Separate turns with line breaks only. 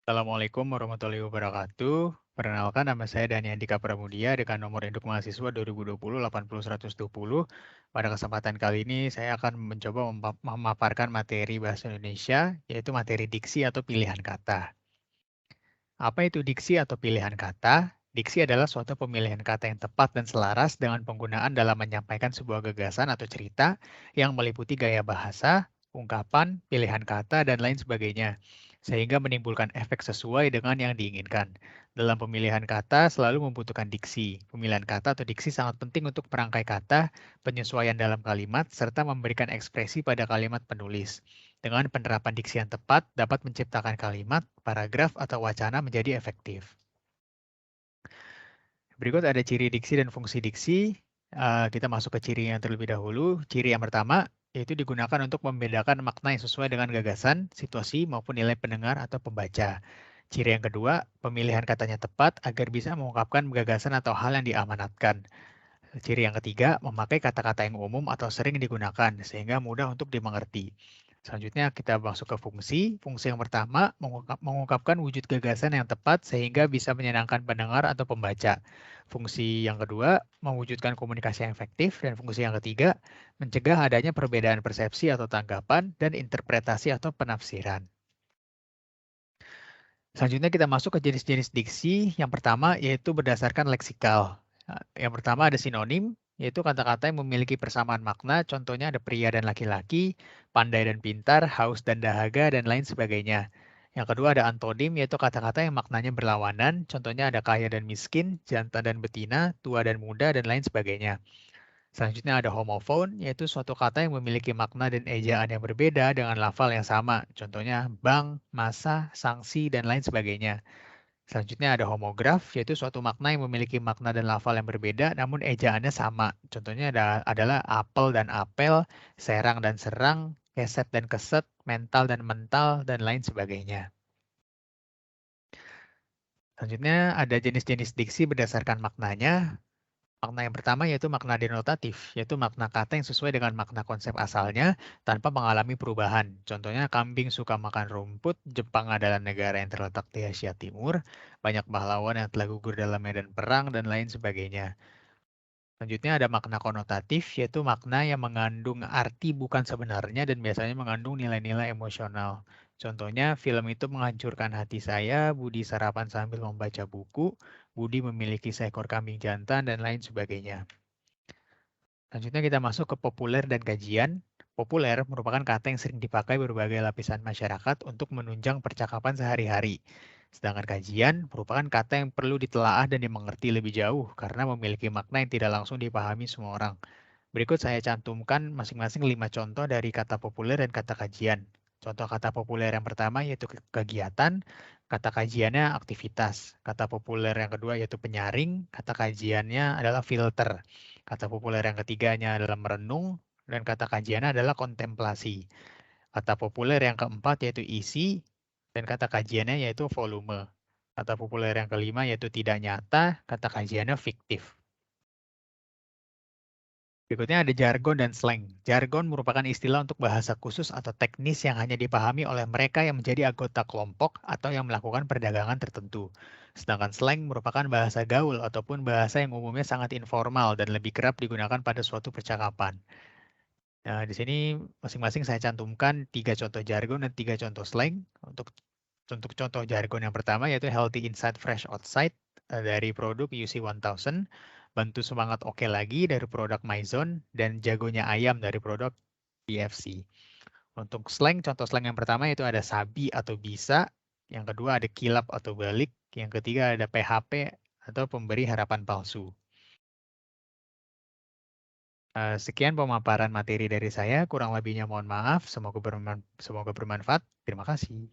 Assalamualaikum warahmatullahi wabarakatuh. Perkenalkan, nama saya Dani Andika Pramudia dengan nomor induk mahasiswa 2020 80120. Pada kesempatan kali ini saya akan mencoba memaparkan materi bahasa Indonesia, yaitu materi diksi atau pilihan kata. Apa itu diksi atau pilihan kata? Diksi adalah suatu pemilihan kata yang tepat dan selaras dengan penggunaan dalam menyampaikan sebuah gagasan atau cerita yang meliputi gaya bahasa, ungkapan, pilihan kata, dan lain sebagainya, sehingga menimbulkan efek sesuai dengan yang diinginkan. Dalam pemilihan kata selalu membutuhkan diksi. Pemilihan kata atau diksi sangat penting untuk merangkai kata, penyesuaian dalam kalimat, serta memberikan ekspresi pada kalimat penulis. Dengan penerapan diksi yang tepat, dapat menciptakan kalimat, paragraf, atau wacana menjadi efektif. Berikut ada ciri diksi dan fungsi diksi. Kita masuk ke ciri yang terlebih dahulu. Ciri yang pertama, yaitu digunakan untuk membedakan makna yang sesuai dengan gagasan, situasi, maupun nilai pendengar atau pembaca. Ciri yang kedua, pemilihan katanya tepat agar bisa mengungkapkan gagasan atau hal yang diamanatkan. Ciri yang ketiga, memakai kata-kata yang umum atau sering digunakan, sehingga mudah untuk dimengerti. Selanjutnya kita masuk ke fungsi. Fungsi yang pertama, mengungkapkan wujud gagasan yang tepat sehingga bisa menyenangkan pendengar atau pembaca. Fungsi yang kedua, mewujudkan komunikasi yang efektif. Dan fungsi yang ketiga, mencegah adanya perbedaan persepsi atau tanggapan dan interpretasi atau penafsiran. Selanjutnya kita masuk ke jenis-jenis diksi. Yang pertama yaitu berdasarkan leksikal. Yang pertama ada sinonim, yaitu kata-kata yang memiliki persamaan makna. Contohnya ada pria dan laki-laki, pandai dan pintar, haus dan dahaga, dan lain sebagainya. Yang kedua ada antonim, yaitu kata-kata yang maknanya berlawanan. Contohnya ada kaya dan miskin, jantan dan betina, tua dan muda, dan lain sebagainya. Selanjutnya ada homofon, yaitu suatu kata yang memiliki makna dan ejaan yang berbeda dengan lafal yang sama. Contohnya bank, masa, sanksi, dan lain sebagainya. Selanjutnya ada homograf, yaitu suatu makna yang memiliki makna dan lafal yang berbeda namun ejaannya sama. Contohnya adalah apel dan apel, serang dan serang, keset dan keset, mental dan mental, dan lain sebagainya. Selanjutnya ada jenis-jenis diksi berdasarkan maknanya. Makna yang pertama yaitu makna denotatif, yaitu makna kata yang sesuai dengan makna konsep asalnya tanpa mengalami perubahan. Contohnya, kambing suka makan rumput, Jepang adalah negara yang terletak di Asia Timur, banyak pahlawan yang telah gugur dalam medan perang, dan lain sebagainya. Selanjutnya ada makna konotatif, yaitu makna yang mengandung arti bukan sebenarnya dan biasanya mengandung nilai-nilai emosional. Contohnya, film itu menghancurkan hati saya, Budi sarapan sambil membaca buku, Budi memiliki seekor kambing jantan, dan lain sebagainya. Selanjutnya kita masuk ke populer dan kajian. Populer merupakan kata yang sering dipakai berbagai lapisan masyarakat untuk menunjang percakapan sehari-hari. Sedangkan kajian merupakan kata yang perlu ditelaah dan dimengerti lebih jauh karena memiliki makna yang tidak langsung dipahami semua orang. Berikut saya cantumkan masing-masing 5 contoh dari kata populer dan kata kajian. Contoh kata populer yang pertama yaitu kegiatan, kata kajiannya aktivitas. Kata populer yang kedua yaitu penyaring, kata kajiannya adalah filter. Kata populer yang ketiganya adalah merenung, dan kata kajiannya adalah kontemplasi. Kata populer yang keempat yaitu isi, dan kata kajiannya yaitu volume. Kata populer yang kelima yaitu tidak nyata, kata kajiannya fiktif. Berikutnya ada jargon dan slang. Jargon merupakan istilah untuk bahasa khusus atau teknis yang hanya dipahami oleh mereka yang menjadi anggota kelompok atau yang melakukan perdagangan tertentu. Sedangkan slang merupakan bahasa gaul ataupun bahasa yang umumnya sangat informal dan lebih kerap digunakan pada suatu percakapan. Nah, di sini masing-masing saya cantumkan 3 contoh jargon dan 3 contoh slang. Untuk contoh jargon yang pertama yaitu healthy inside, fresh outside dari produk UC 1000, bantu semangat oke lagi dari produk Maison, dan jagonya ayam dari produk BFC. Untuk slang, contoh slang yang pertama itu ada sabi atau bisa, yang kedua ada kilap atau balik, yang ketiga ada PHP atau pemberi harapan palsu. Sekian pemaparan materi dari saya, kurang lebihnya mohon maaf, semoga bermanfaat. Terima kasih.